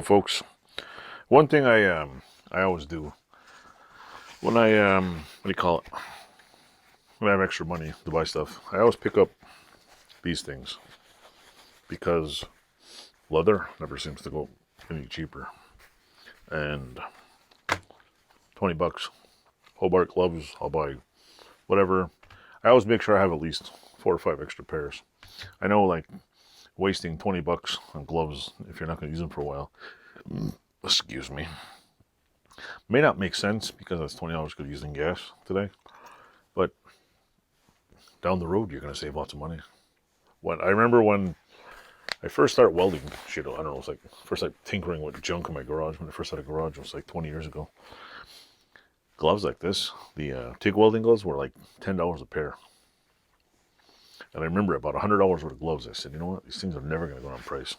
folks. One thing I always do when I what do you call it? When I have extra money to buy stuff, I always pick up these things because leather never seems to go any cheaper. And $20, Hobart gloves, I'll buy whatever. I always make sure I have at least 4 or 5 extra pairs. I know, like, wasting $20 on gloves if you're not going to use them for a while, excuse me, may not make sense because that's $20 good using gas today, but down the road you're going to save lots of money. I remember when I first started welding shit, I don't know, it was like first like tinkering with junk in my garage. When I first had a garage, it was like 20 years ago. Gloves like this, the TIG welding gloves, were like $10 a pair. And I remember about $100 worth of gloves. I said, you know what, these things are never going to go down in price.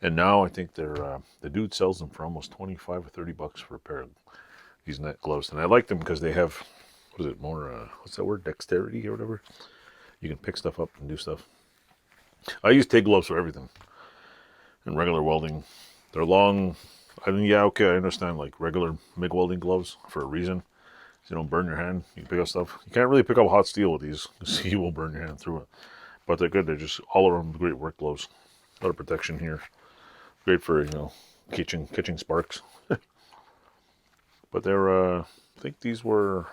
And now I think they're the dude sells them for almost 25 or $30 for a pair of these net gloves. And I like them because they have, what is it, more, what's that word, dexterity or whatever? You can pick stuff up and do stuff. I use TIG gloves for everything. And regular welding, they're long. I mean, yeah, okay, I understand, like regular MIG welding gloves for a reason. So you don't burn your hand. You can pick up stuff. You can't really pick up hot steel with these because you will burn your hand through it. But they're good. They're just all around great work gloves. A lot of protection here. Great for, you know, catching sparks. But they're, I think these were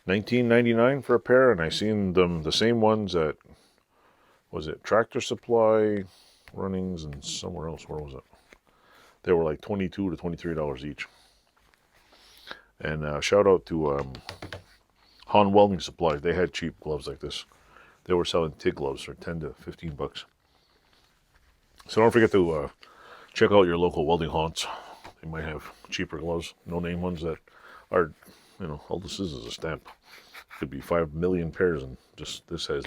$19.99 for a pair, and I seen them, the same ones at, was it Tractor Supply, Runnings, and somewhere else. Where was it? They were like $22 to $23 each. And shout out to Han Welding Supply. They had cheap gloves like this. They were selling TIG gloves for 10 to 15 bucks. So don't forget to check out your local welding haunts. They might have cheaper gloves, no-name ones that are, you know, all this is a stamp. Could be 5 million pairs, and just this has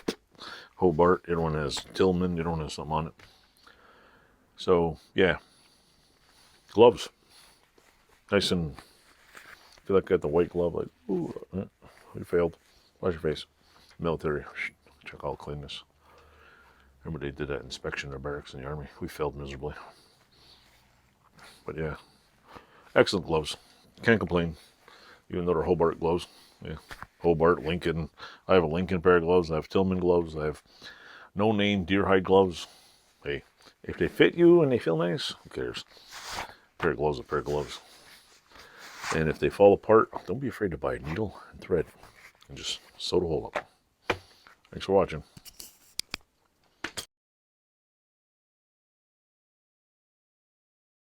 Hobart, the other one has Tillman, the other one has something on it. So, yeah. Gloves. Nice and, I feel like I got the white glove, like, ooh, we failed. Wash your face. Military. Check all cleanness. Remember they did that inspection in their barracks in the army. We failed miserably. But yeah, excellent gloves. Can't complain. Even though they're Hobart gloves. Yeah, Hobart, Lincoln. I have a Lincoln pair of gloves. I have Tillman gloves. I have no-name deer hide gloves. Hey, if they fit you and they feel nice, who cares? A pair of gloves, a pair of gloves. And if they fall apart, don't be afraid to buy a needle and thread and just sew the hole up. Thanks for watching.